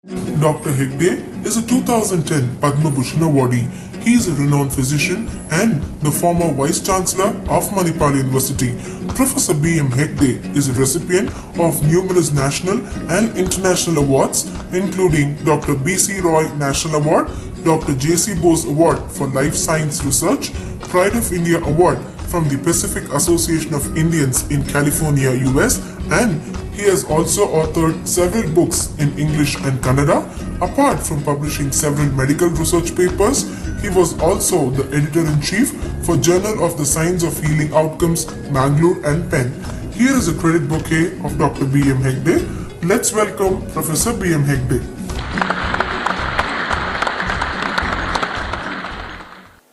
Dr. Hegde is a 2010 Padma Bhushan awardee. He is a renowned physician and the former Vice Chancellor of Manipal University. Professor B.M. Hegde is a recipient of numerous national and international awards, including Dr. B.C. Roy National Award, Dr. J.C. Bose Award for Life Science Research, Pride of India Award from the Pacific Association of Indians in California, US, and he has also authored several books in English and Kannada. Apart from publishing several medical research papers, he was also the editor-in-chief for Journal of the Science of Healing Outcomes, Bangalore and Penn. Here is a credit bouquet of Dr. B.M. Hegde. Let's welcome Professor B.M. Hegde.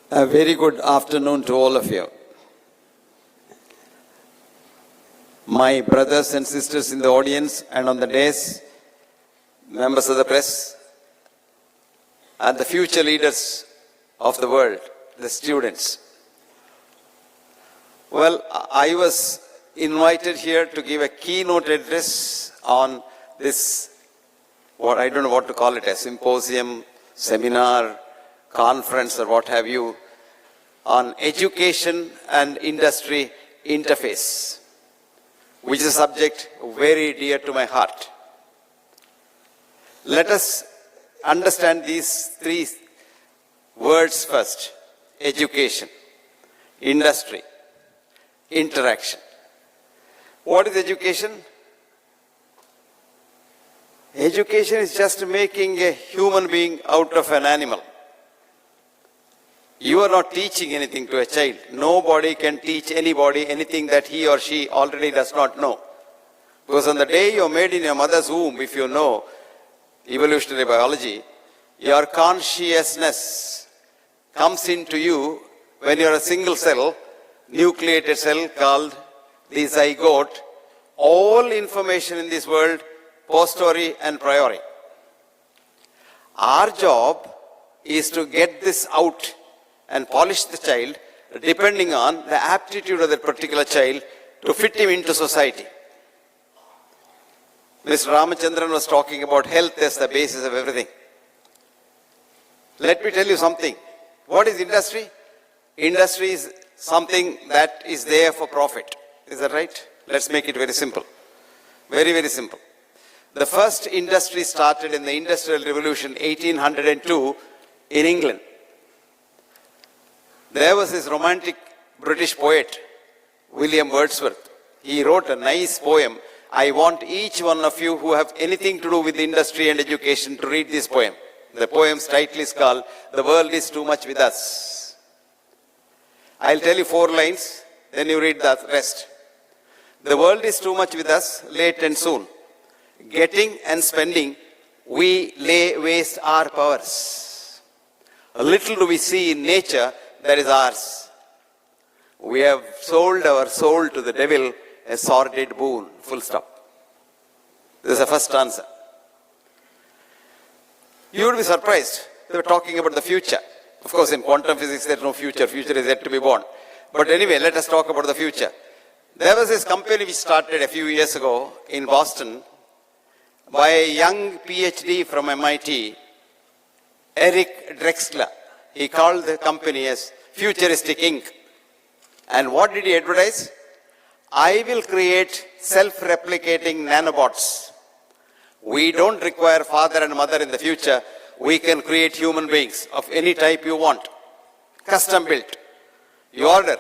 A very good afternoon to all of you. My brothers and sisters in the audience and on the dais, members of the press, and the future leaders of the world, the students. Well, I was invited here to give a keynote address on this, what I don't know what to call it, a symposium, seminar, conference or what have you, on education and industry interface, which is a subject very dear to my heart. Let us understand these three words first: education, industry, interaction. What is education? Education is just making a human being out of an animal. You are not teaching anything to a child. Nobody can teach anybody anything that he or she already does not know. Because on the day you are made in your mother's womb, if you know evolutionary biology, your consciousness comes into you when you are a single cell, nucleated cell called the zygote. All information in this world, posteriori and priori. Our job is to get this out and polish the child depending on the aptitude of that particular child to fit him into society. Mr. Ramachandran was talking about health as the basis of everything. Let me tell you something. What is industry? Industry is something that is there for profit. Is that right? Let's make it very simple. Very, very simple. The first industry started in the Industrial Revolution, 1802, in England. There was this romantic British poet, William Wordsworth. He wrote a nice poem. I want each one of you who have anything to do with industry and education to read this poem. The poem's title is called "The World is Too Much With Us." I'll tell you 4 lines, then you read the rest. The world is too much with us, late and soon. Getting and spending, we lay waste our powers. A little do we see in nature that is ours. We have sold our soul to the devil, a sordid boon. Full stop. This is the first answer. You would be surprised. They were talking about the future. Of course, in quantum physics, there is no future. Future is yet to be born. But anyway, let us talk about the future. There was this company which started a few years ago in Boston by a young PhD from MIT, Eric Drexler. He called the company as Futuristic Inc. And what did he advertise? I will create self-replicating nanobots. We don't require father and mother in the future. We can create human beings of any type you want. Custom built. You order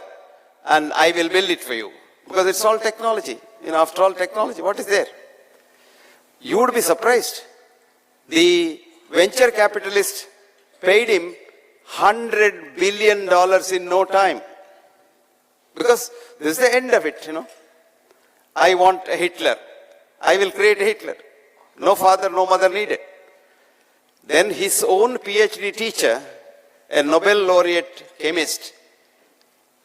and I will build it for you. Because it's all technology. After all technology, what is there? You would be surprised. The venture capitalist paid him $100 billion in no time. Because this is the end of it, I want a Hitler. I will create a Hitler. No father, no mother needed. Then his own PhD teacher, a Nobel laureate chemist,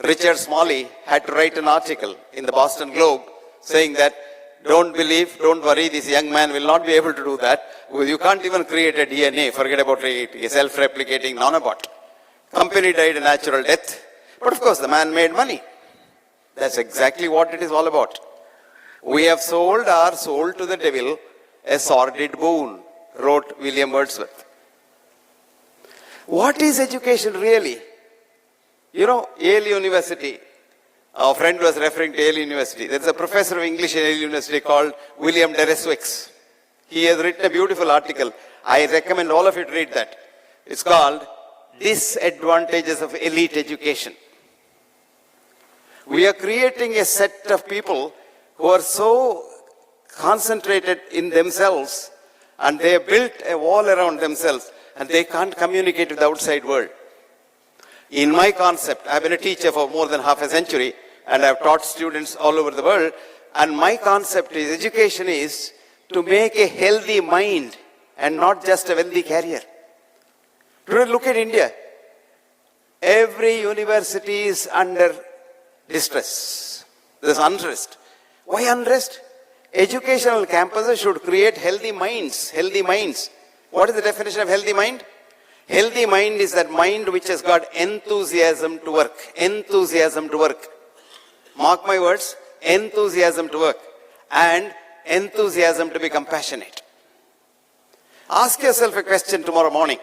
Richard Smalley, had to write an article in the Boston Globe saying that don't believe, don't worry, this young man will not be able to do that. Because you can't even create a DNA, forget about a self-replicating nanobot. Company died a natural death, but of course the man made money. That's exactly what it is all about. We have sold our soul to the devil, a sordid boon. wrote William Wordsworth. What is education really? You know, Yale University, our friend was referring to Yale University. There's a professor of English at Yale University called William Dereswix. He has written a beautiful article. I recommend all of you to read that. It's called Disadvantages of Elite Education. We are creating a set of people who are so concentrated in themselves, and they have built a wall around themselves, and they can't communicate with the outside world. In my concept, I've been a teacher for more than half a century, and I've taught students all over the world, and my concept is education is to make a healthy mind and not just a wealthy career. Today, look at India. Every university is under distress. There's unrest. Why unrest? Educational campuses should create healthy minds. Healthy minds. What is the definition of healthy mind? Healthy mind is that mind which has got enthusiasm to work. Enthusiasm to work. Mark my words. Enthusiasm to work. And enthusiasm to be compassionate. Ask yourself a question tomorrow morning.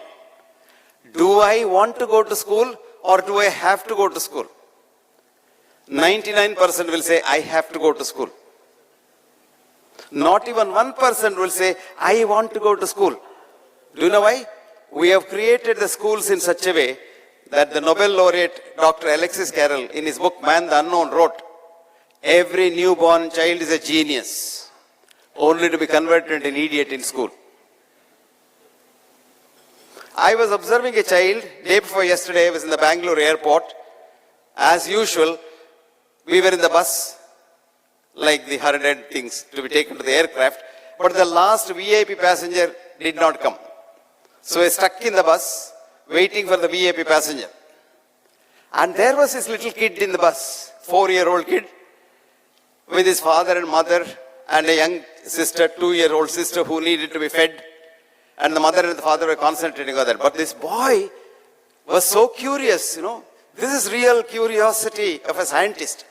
Do I want to go to school or do I have to go to school? 99% will say, I have to go to school. Not even 1% will say, I want to go to school. Do you know why? We have created the schools in such a way that the Nobel laureate Dr. Alexis Carrel in his book Man the Unknown wrote, every newborn child is a genius, only to be converted into an idiot in school. I was observing a child, day before yesterday, I was in the Bangalore airport. As usual, we were in the bus, like the hurried things to be taken to the aircraft, but the last VIP passenger did not come. So I stuck in the bus, waiting for the VIP passenger. And there was this little kid in the bus, 4-year-old kid, with his father and mother, and a young sister, 2-year-old sister who needed to be fed. And the mother and the father were concentrating on that. But this boy was so curious, you know. This is real curiosity of a scientist.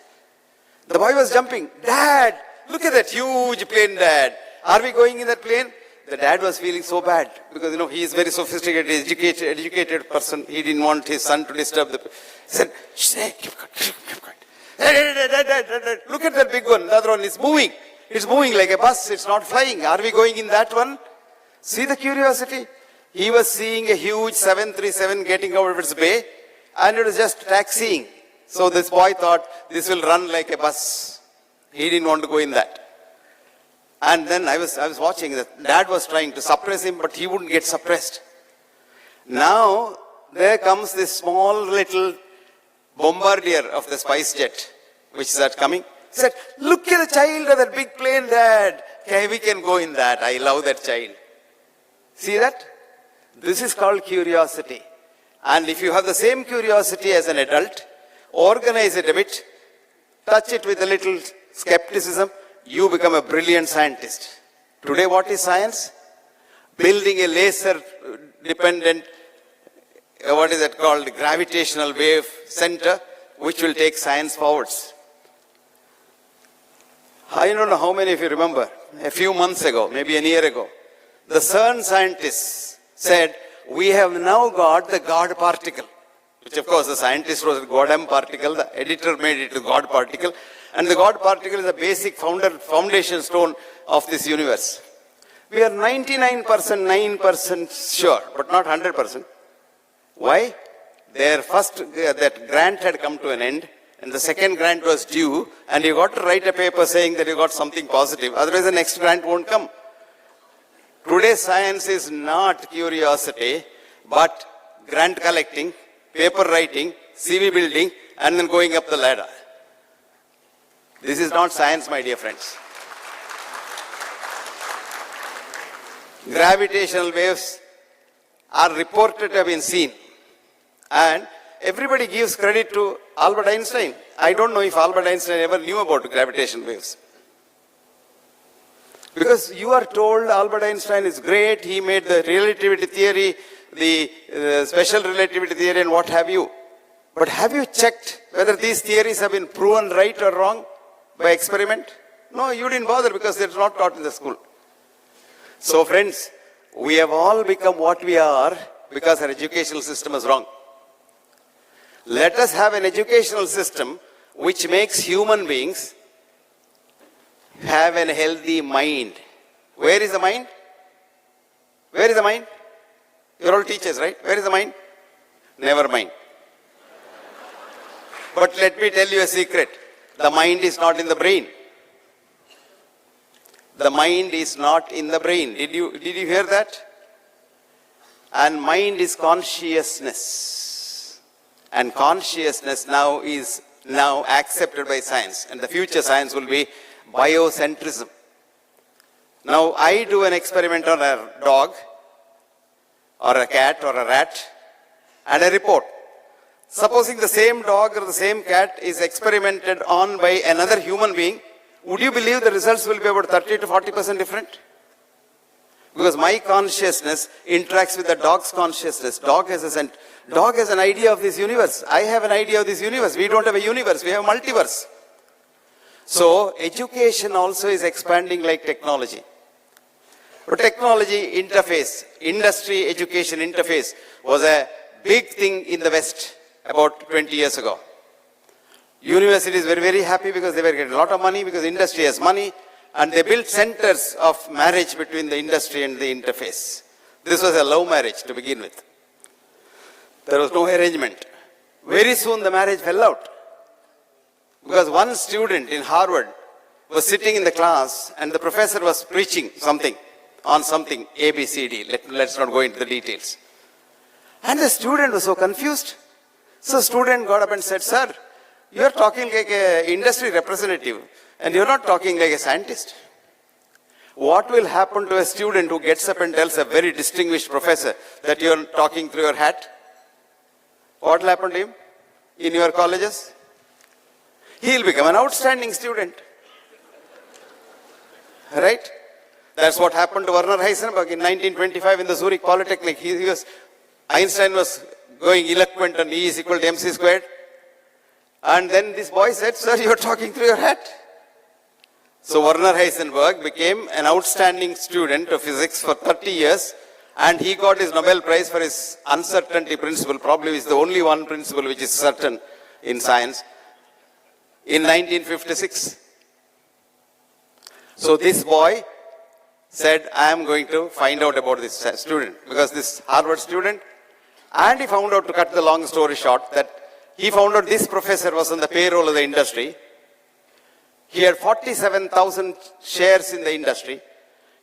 The boy was jumping. Dad, look at that huge plane, Dad. Are we going in that plane? The dad was feeling so bad because, you know, he is very sophisticated, educated person. He didn't want his son to disturb the... He said, keep quiet. Dad, look at that big one. The other one is moving. It's moving like a bus. It's not flying. Are we going in that one? See the curiosity? He was seeing a huge 737 getting out of its bay, and it was just taxiing. So this boy thought this will run like a bus. He didn't want to go in that. And then I was watching that dad was trying to suppress him, but he wouldn't get suppressed. Now there comes this small little bombardier of the spice jet, which is coming. He said, look at the child of that big plane, Dad. Okay, we can go in that. I love that child. See that? This is called curiosity. And if you have the same curiosity as an adult, organize it a bit, touch it with a little skepticism, you become a brilliant scientist. Today, what is science? Building a laser-dependent, what is that called, gravitational wave center, which will take science forwards. I don't know how many of you remember, a few months ago, maybe a year ago, the CERN scientists said, we have now got the God particle, which of course the scientist was the Godam particle, the editor made it the God particle, and the God particle is the basic foundation stone of this universe. We are 99% sure, but not 100%. Why? Their first, that grant had come to an end, and the second grant was due, and you got to write a paper saying that you got something positive, otherwise the next grant won't come. Today's science is not curiosity, but grant collecting, paper writing, CV building, and then going up the ladder. This is not science, my dear friends. Gravitational waves are reported to have been seen. And everybody gives credit to Albert Einstein. I don't know if Albert Einstein ever knew about gravitational waves. Because you are told Albert Einstein is great, he made the relativity theory, the special relativity theory and what have you. But have you checked whether these theories have been proven right or wrong by experiment? No, you didn't bother because it's not taught in the school. So friends, We have all become what we are because our educational system is wrong. Let us have an educational system which makes human beings have a healthy mind. Where is the mind? Where is the mind? You're all teachers, right? Where is the mind? Never mind. But let me tell you a secret. The mind is not in the brain. The mind is not in the brain. Did you hear that? And mind is consciousness. And consciousness now is accepted by science. And the future science will be biocentrism. Now I do an experiment on a dog or a cat or a rat and a report. Supposing the same dog or the same cat is experimented on by another human being, would you believe the results will be about 30 to 40% different? Because my consciousness interacts with the dog's consciousness. Dog has an idea of this universe. I have an idea of this universe. We don't have a universe, we have a multiverse. So education also is expanding like technology. But technology interface, industry education interface was a big thing in the West about 20 years ago. Universities were very happy because they were getting a lot of money because industry has money, and they built centers of marriage between the industry and the interface. This was a love marriage to begin with. There was no arrangement. Very soon the marriage fell out. Because one student in Harvard was sitting in the class and the professor was preaching something on something, A, B, C, D. Let's not go into the details. And the student was so confused. So the student got up and said, "Sir, you are talking like an industry representative and you're not talking like a scientist. What will happen to a student who gets up and tells a very distinguished professor that you're talking through your hat? What will happen to him in your colleges? He'll become an outstanding student. Right? That's what happened to Werner Heisenberg in 1925 in the Zurich Polytechnic. Einstein was going eloquent on E is equal to mc squared. And then this boy said, "Sir, you're talking through your hat." So Werner Heisenberg became an outstanding student of physics for 30 years, and he got his Nobel Prize for his uncertainty principle. Probably is the only one principle which is certain in science, in 1956. So this boy said, "I am going to find out about this student," because this Harvard student, and he found out, to cut the long story short, that he found out this professor was on the payroll of the industry. He had 47,000 shares in the industry.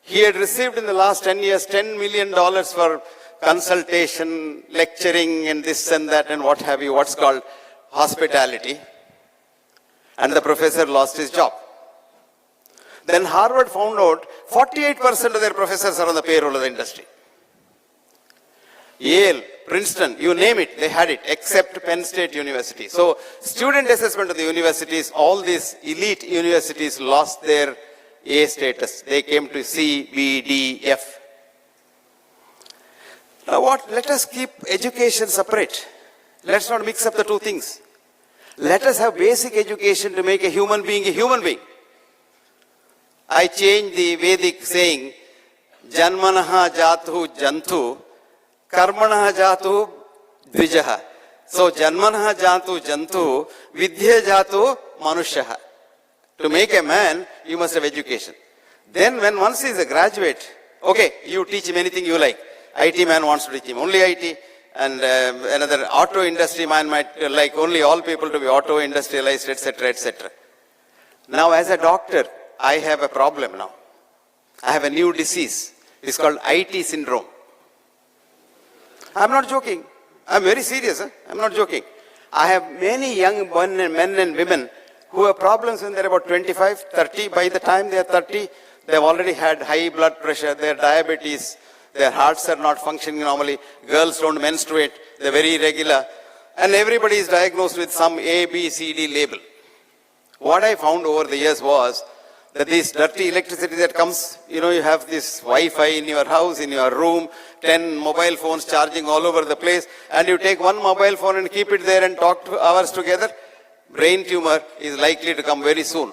He had received in the last 10 years $10 million for consultation, lecturing, and this and that, and what have you, what's called hospitality. And the professor lost his job. Then Harvard found out 48% of their professors are on the payroll of the industry. Yale, Princeton, you name it, they had it, except Penn State University. So student assessment of the universities, all these elite universities lost their A status. They came to C, B, D, F. Now what? Let us keep education separate. Let's not mix up the two things. Let us have basic education to make a human being a human being. I changed the Vedic saying, Janmanaha jatu jantu, Karmanaha jatu dvijaha. So Janmanaha jatu jantu, Vidya jatu manushaha. To make a man, you must have education. Then when once he is a graduate, okay, you teach him anything you like. IT man wants to teach him only IT, and another auto industry man might like only all people to be auto industrialized, etc., etc. Now as a doctor, I have a problem now. I have a new disease. It's called IT syndrome. I'm not joking. I'm very serious. I'm not joking. I have many young men and women who have problems when they're about 25, 30. By the time they are 30, they've already had high blood pressure, their diabetes, their hearts are not functioning normally, girls don't menstruate, they're very irregular, and everybody is diagnosed with some A, B, C, D label. What I found over the years was that this dirty electricity that comes, you have this Wi-Fi in your house, in your room, 10 mobile phones charging all over the place, and you take one mobile phone and keep it there and talk 2 hours together, brain tumor is likely to come very soon.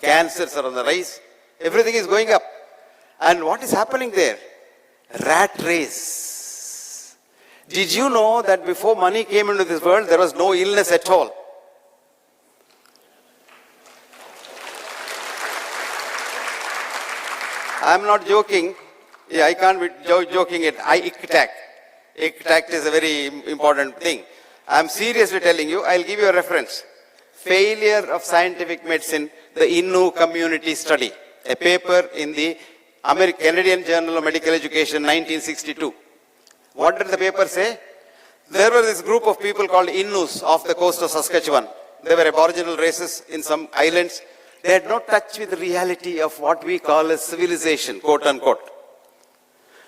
Cancers are on the rise. Everything is going up. And what is happening there? Rat race. Did you know that before money came into this world, there was no illness at all? I'm not joking. Yeah, I can't be joking it. ICTAC. ICTAC is a very important thing. I'm seriously telling you, I'll give you a reference. Failure of scientific medicine, the Innu community study. A paper in the Canadian Journal of Medical Education, 1962. What did the paper say? There was this group of people called Innus off the coast of Saskatchewan. They were aboriginal races in some islands. They had no touch with the reality of what we call as civilization, quote unquote.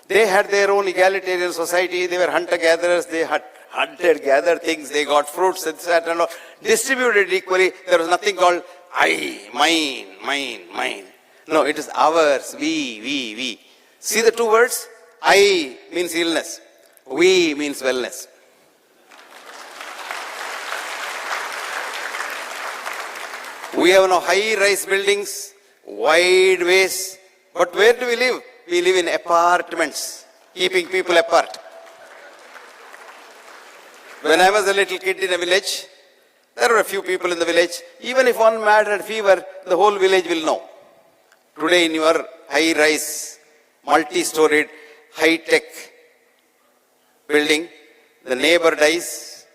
They had their own egalitarian society. They were hunter-gatherers. They had hunted, gathered things. They got fruits, etc. And all. Distributed equally. There was nothing called I, mine. No, it is ours, we. See the two words? I means illness. We means wellness. We have now high-rise buildings, wide ways. But where do we live? We live in apartments, keeping people apart. When I was a little kid in a village, there were a few people in the village. Even if one man had fever, the whole village will know. Today in your high-rise, multi-storied, high-tech building, the neighbor dies,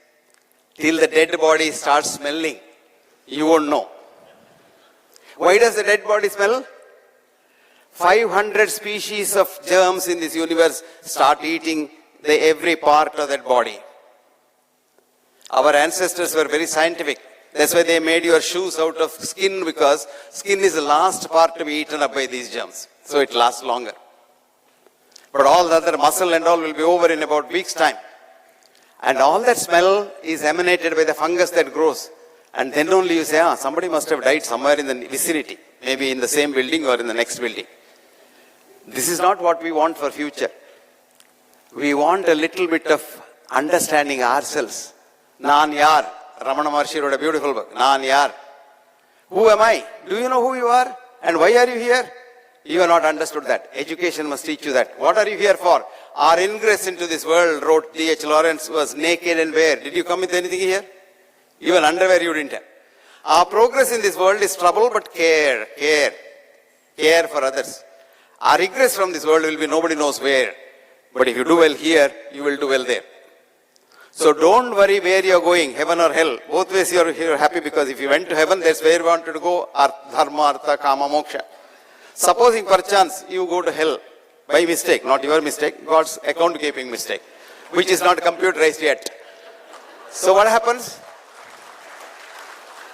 till the dead body starts smelling. You won't know. Why does the dead body smell? 500 species of germs in this universe start eating every part of that body. Our ancestors were very scientific. That's why they made your shoes out of skin, because skin is the last part to be eaten up by these germs. So it lasts longer. But all the other muscle and all will be over in about weeks' time. And all that smell is emanated by the fungus that grows. And then only you say, somebody must have died somewhere in the vicinity. Maybe in the same building or in the next building. This is not what we want for future. We want a little bit of understanding ourselves. Naan Yar. Ramana Maharshi wrote a beautiful book. Naan Yar. Who am I? Do you know who you are? And why are you here? You have not understood that. Education must teach you that. What are you here for? Our ingress into this world, wrote D.H. Lawrence, was naked and bare. Did you come with anything here? Even underwear you didn't have. Our progress in this world is trouble, but care for others. Our regress from this world will be nobody knows where. But if you do well here, you will do well there. So don't worry where you are going, heaven or hell. Both ways you are happy, because if you went to heaven, that's where you wanted to go. Dharma, artha, kama, moksha. Supposing perchance you go to hell by mistake, not your mistake, God's account keeping mistake, which is not computerized yet. So what happens?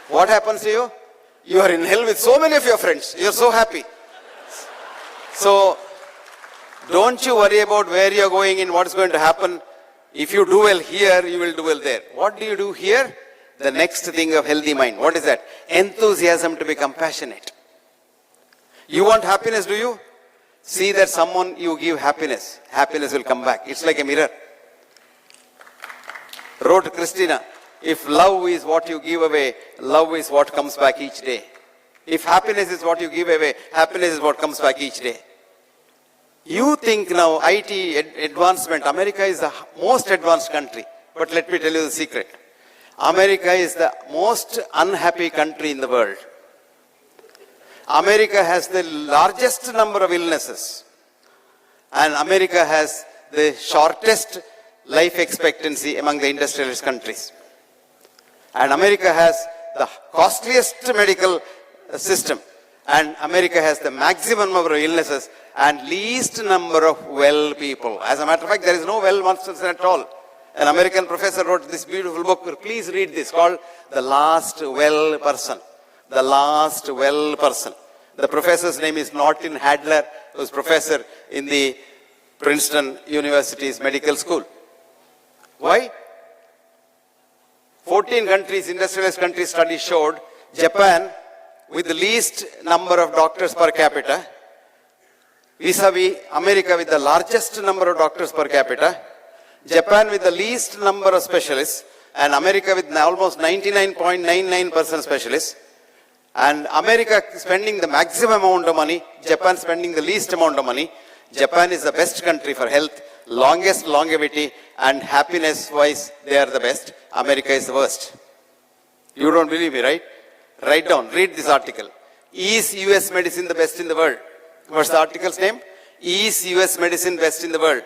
What happens to you? You are in hell with so many of your friends. You are so happy. So don't you worry about where you are going and what's going to happen. If you do well here, you will do well there. What do you do here? The next thing of healthy mind. What is that? Enthusiasm to be compassionate. You want happiness, do you? See that someone you give happiness. Happiness will come back. It's like a mirror. Wrote Christina, if love is what you give away, love is what comes back each day. If happiness is what you give away, happiness is what comes back each day. You think now IT advancement, America is the most advanced country. But let me tell you the secret. America is the most unhappy country in the world. America has the largest number of illnesses. And America has the shortest life expectancy among the industrialist countries. And America has the costliest medical system. And America has the maximum number of illnesses and least number of well people. As a matter of fact, there is no well person at all. An American professor wrote this beautiful book. Please read this, called The Last Well Person. The Last Well Person. The professor's name is Norton Hadler, who was professor in the Princeton University's medical school. Why? 14 countries, industrialized countries study showed Japan with the least number of doctors per capita, vis-a-vis America with the largest number of doctors per capita, Japan with the least number of specialists, and America with almost 99.99% specialists. And America spending the maximum amount of money, Japan spending the least amount of money. Japan is the best country for health, longest longevity, and happiness-wise, they are the best. America is the worst. You don't believe me, right? Write down, read this article. Is US medicine the best in the world? What's the article's name? Is US medicine best in the world?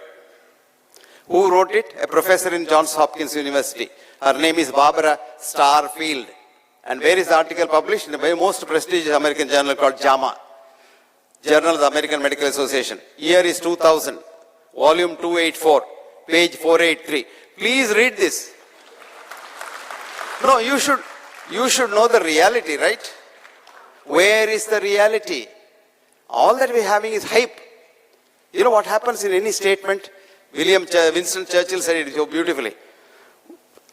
Who wrote it? A professor in Johns Hopkins University. Her name is Barbara Starfield. And where is the article published? In the very most prestigious American journal called JAMA, Journal of the American Medical Association. Year is 2000, volume 284, page 483. Please read this. No, you should know the reality, right? Where is the reality? All that we're having is hype. You know what happens in any statement? Winston Churchill said it so beautifully.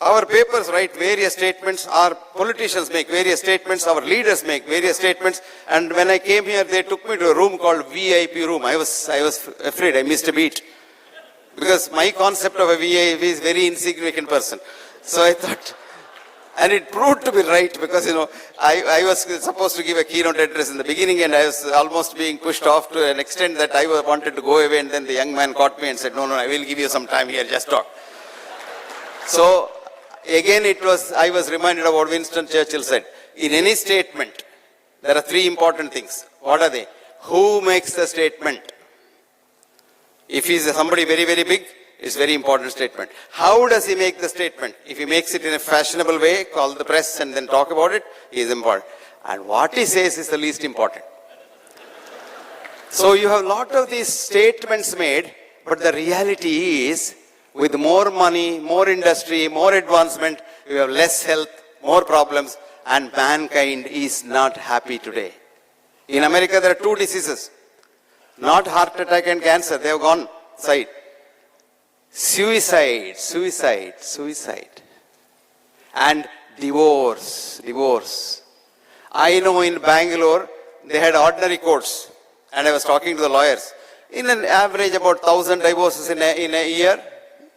Our papers write various statements, our politicians make various statements, our leaders make various statements, and when I came here, they took me to a room called VIP room. I was afraid, I missed a beat. Because my concept of a VIP is very insignificant person. So I thought, and it proved to be right because, I was supposed to give a keynote address in the beginning and I was almost being pushed off to an extent that I wanted to go away, and then the young man caught me and said, no, I will give you some time here, just talk. So, again, I was reminded of what Winston Churchill said. In any statement, there are three important things. What are they? Who makes the statement? If he is somebody very, very big, it's a very important statement. How does he make the statement? If he makes it in a fashionable way, call the press and then talk about it, he is important. And what he says is the least important. So you have a lot of these statements made, but the reality is, with more money, more industry, more advancement, we have less health, more problems, and mankind is not happy today. In America, there are two diseases. Not heart attack and cancer, they have gone side. Suicide. And divorce. I know in Bangalore, they had ordinary courts, and I was talking to the lawyers. In an average, about 1,000 divorces in a year,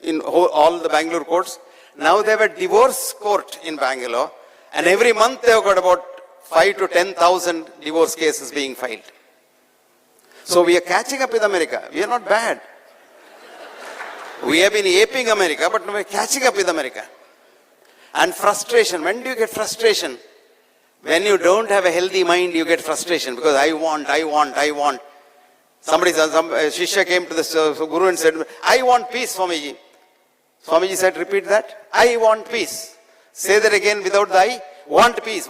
in all the Bangalore courts. Now they have a divorce court in Bangalore, and every month they have got about 5 to 10,000 divorce cases being filed. So we are catching up with America. We are not bad. We have been aping America, but we are catching up with America. And frustration. When do you get frustration? When you don't have a healthy mind, you get frustration because I want. Somebody, some Shishya came to the Guru and said, I want peace, Swamiji. Swamiji said, repeat that. I want peace. Say that again without the I. Want peace.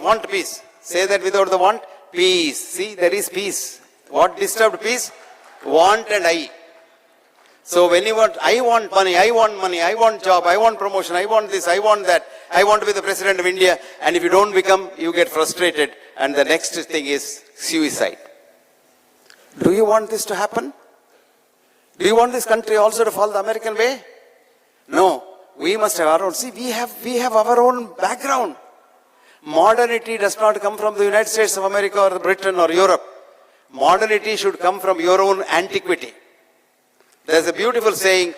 Say that without the want. Peace. See, there is peace. What disturbed peace? Want and I. So when you want, I want money, I want job, I want promotion, I want this, I want that, I want to be the president of India, and if you don't become, you get frustrated, and the next thing is suicide. Do you want this to happen? Do you want this country also to follow the American way? No. We must have our own. See, we have our own background. Modernity does not come from the United States of America or Britain or Europe. Modernity should come from your own antiquity. There's a beautiful saying.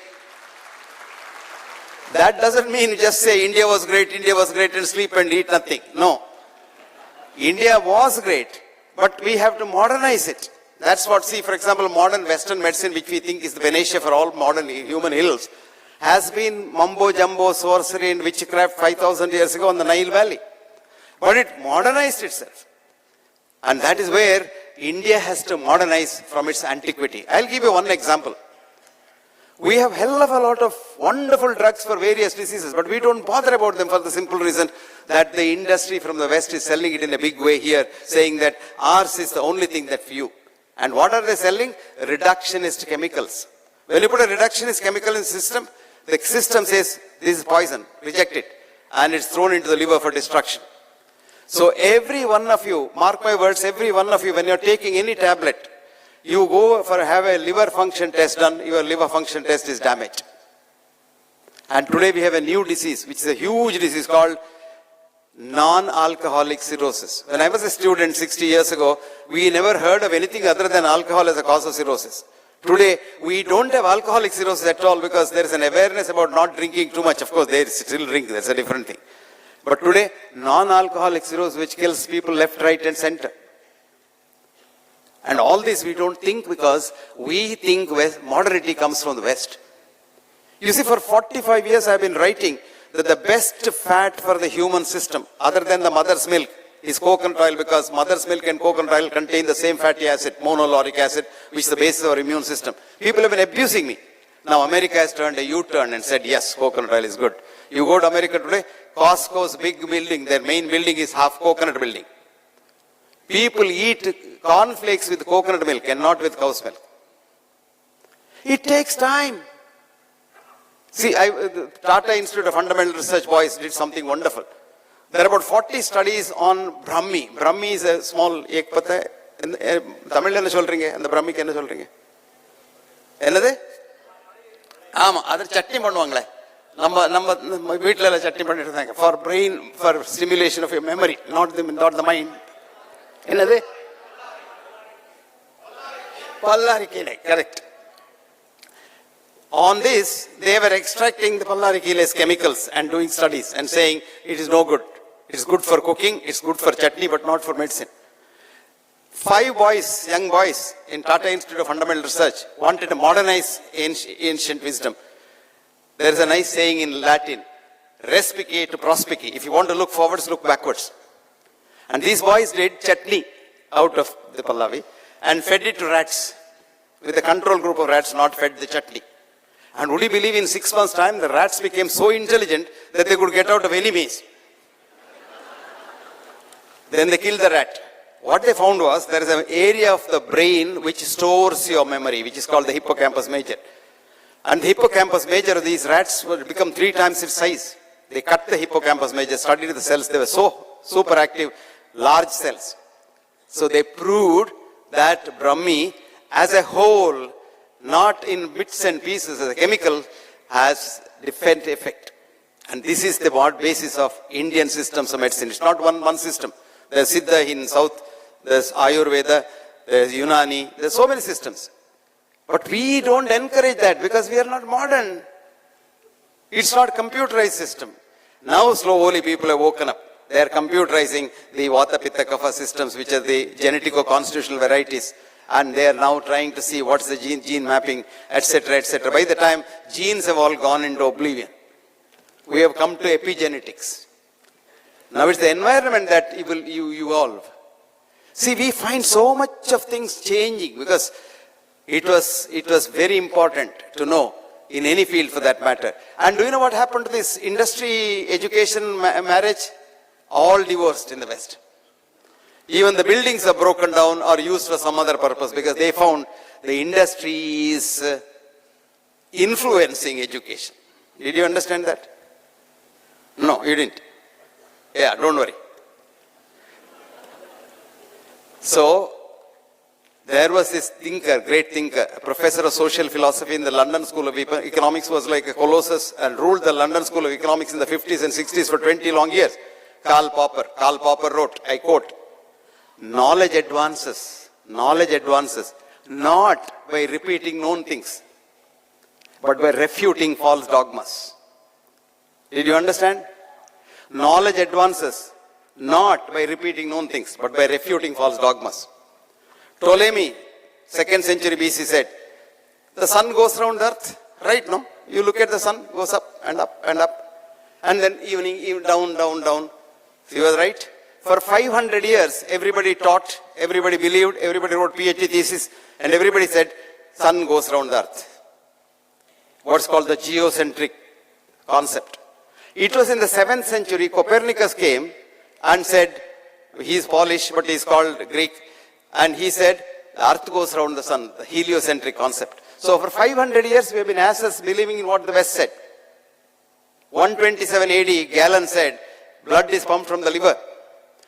That doesn't mean just say India was great and sleep and eat nothing. No. India was great, but we have to modernize it. That's what, see, for example, modern Western medicine, which we think is the panacea for all modern human ills, has been mumbo-jumbo, sorcery and witchcraft 5,000 years ago in the Nile Valley. But it modernized itself. And that is where India has to modernize from its antiquity. I'll give you one example. We have hell of a lot of wonderful drugs for various diseases, but we don't bother about them for the simple reason that the industry from the West is selling it in a big way here, saying that ours is the only thing that few. And what are they selling? Reductionist chemicals. When you put a reductionist chemical in the system says, this is poison, reject it. And it's thrown into the liver for destruction. So every one of you, mark my words, every one of you, when you're taking any tablet, you go for have a liver function test done, your liver function test is damaged. And today we have a new disease, which is a huge disease called non-alcoholic cirrhosis. When I was a student 60 years ago, we never heard of anything other than alcohol as a cause of cirrhosis. Today, we don't have alcoholic cirrhosis at all because there is an awareness about not drinking too much. Of course, they still drink, that's a different thing. But today, non-alcoholic cirrhosis, which kills people left, right, and center. And all this we don't think because we think modernity comes from the West. You see, for 45 years I have been writing that the best fat for the human system, other than the mother's milk, is coconut oil, because mother's milk and coconut oil contain the same fatty acid, monolauric acid, which is the basis of our immune system. People have been abusing me. Now America has turned a U-turn and said, yes, coconut oil is good. You go to America today, Costco's big building, their main building is half coconut building. People eat cornflakes with coconut milk and not with cow's milk. It takes time. See, the Tata Institute of Fundamental Research boys did something wonderful. There are about 40 studies on Brahmi. Brahmi is a small, ek pata hai, Tamil enna solringe, and the Brahmi enna solringe? Ennade? Ama, adar chutney pannuvaangala. நம்ம வீட்ல சட்னி பண்ணிட்டு இருந்தாங்க. For brain, for stimulation of your memory, not the mind. என்னது? பல்லாரிக்கீரை, correct. On this, they were extracting the pallarikile's chemicals and doing studies and saying it is no good. It is good for cooking, it's good for chutney, but not for medicine. 5 boys, young boys in Tata Institute of Fundamental Research wanted to modernize ancient wisdom. There is a nice saying in Latin, respice to prospice. If you want to look forwards, look backwards. And these boys did chutney out of the pallavi and fed it to rats. With a control group of rats, not fed the chutney. And would you believe, in 6 months' time, the rats became so intelligent that they could get out of any maze. Then they killed the rat. What they found was there is an area of the brain which stores your memory, which is called the hippocampus major. And the hippocampus major of these rats would become 3 times its size. They cut the hippocampus major, studied the cells. They were so super active, large cells. So they proved that Brahmi as a whole, not in bits and pieces as a chemical, has different effect. And this is the basis of Indian systems of medicine. It's not one system. There's Siddha in South, there's Ayurveda, there's Unani, there's so many systems. But we don't encourage that because we are not modern. It's not computerized system. Now slowly people have woken up. They are computerizing the Vata, Pitta, Kapha systems, which are the genetico-constitutional varieties. And they are now trying to see what's the gene mapping, etc., etc. By the time genes have all gone into oblivion, we have come to epigenetics. Now it's the environment that you evolve. See, we find so much of things changing because it was very important to know in any field for that matter. And do you know what happened to this industry, education, marriage? All divorced in the West. Even the buildings are broken down or used for some other purpose because they found the industry is influencing education. Did you understand that? No, you didn't. Yeah, don't worry. So, there was this thinker, great thinker, a professor of social philosophy in the London School of Economics, was like a colossus and ruled the London School of Economics in the 50s and 60s for 20 long years. Karl Popper. Karl Popper wrote, I quote, knowledge advances not by repeating known things, but by refuting false dogmas. Did you understand? Knowledge advances not by repeating known things, but by refuting false dogmas. Ptolemy, 2nd century BC said, the sun goes round the earth, right? No? You look at the sun, goes up and up and up. And then evening, down, down, down. He was right. For 500 years, everybody taught, everybody believed, everybody wrote PhD thesis, and everybody said, sun goes round the earth. What's called the geocentric concept. It was in the 7th century, Copernicus came and said, he's Polish, but he's called Greek, and he said, the earth goes round the sun, the heliocentric concept. So for 500 years, we have been asses believing in what the West said. 127 AD, Galen said, blood is pumped from the liver.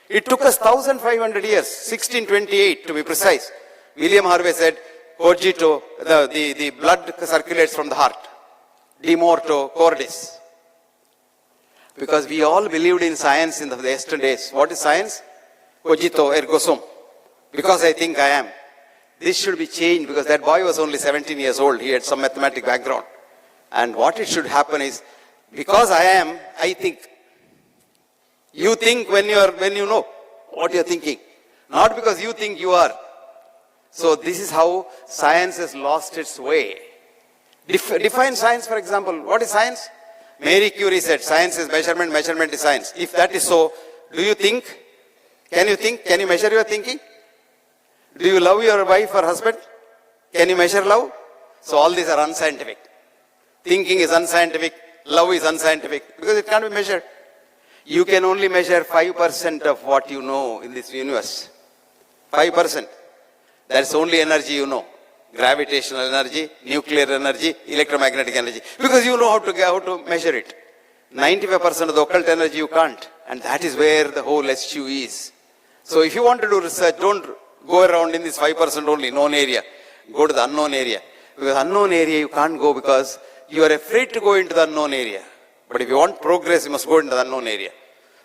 It took us 1500 years, 1628 to be precise. William Harvey said, cogito, the blood circulates from the heart. De morto cordis. Because we all believed in science in the yesterday days. What is science? Cogito ergo sum. Because I think I am. This should be changed because that boy was only 17 years old. He had some mathematical background. And what it should happen is, because I am, I think. You think when you know what you're thinking. Not because you think you are. So this is how science has lost its way. Define science, for example. What is science? Marie Curie said, science is measurement, measurement is science. If that is so, do you think? Can you think? Can you measure your thinking? Do you love your wife or husband? Can you measure love? So all these are unscientific. Thinking is unscientific, love is unscientific, because it can't be measured. You can only measure 5% of what you know in this universe. 5%. That's only energy you know. Gravitational energy, nuclear energy, electromagnetic energy. Because you know how to measure it. 95% of the occult energy you can't. And that is where the whole SU is. So if you want to do research, don't go around in this 5% only, known area. Go to the unknown area. Because unknown area you can't go because you are afraid to go into the unknown area. But if you want progress, you must go into the unknown area.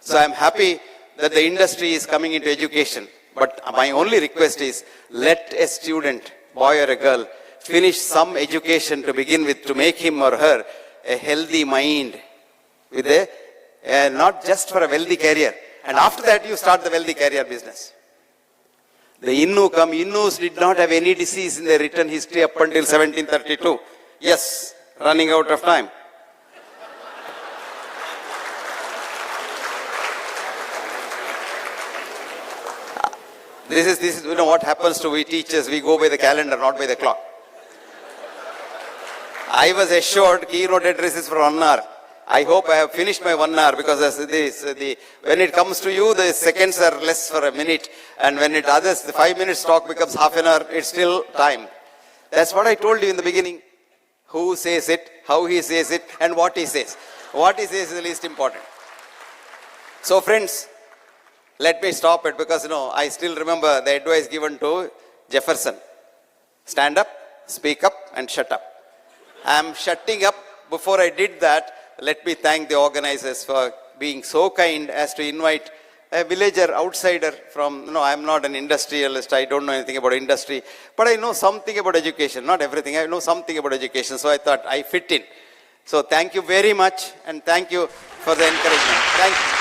So I am happy that the industry is coming into education. But my only request is, let a student, boy or a girl, finish some education to begin with to make him or her a healthy mind with not just for a wealthy career. And after that, you start the wealthy career business. The Innus did not have any disease in their written history up until 1732. Yes, running out of time. This is what happens to we teachers. We go by the calendar, not by the clock. I was assured keynote address is for 1 hour. I hope I have finished my 1 hour, because when it comes to you, the seconds are less for a minute, and when others, the 5 minutes talk becomes half an hour, it's still time. That's what I told you in the beginning. Who says it, how he says it, and what he says. What he says is the least important. So friends, let me stop it, because I still remember the advice given to Jefferson. Stand up, speak up, and shut up. I am shutting up. Before I did that, let me thank the organizers for being so kind as to invite a villager outsider from, I am not an industrialist, I don't know anything about industry, but I know something about education, not everything, I know something about education, so I thought I fit in. So thank you very much, and thank you for the encouragement. Thank you.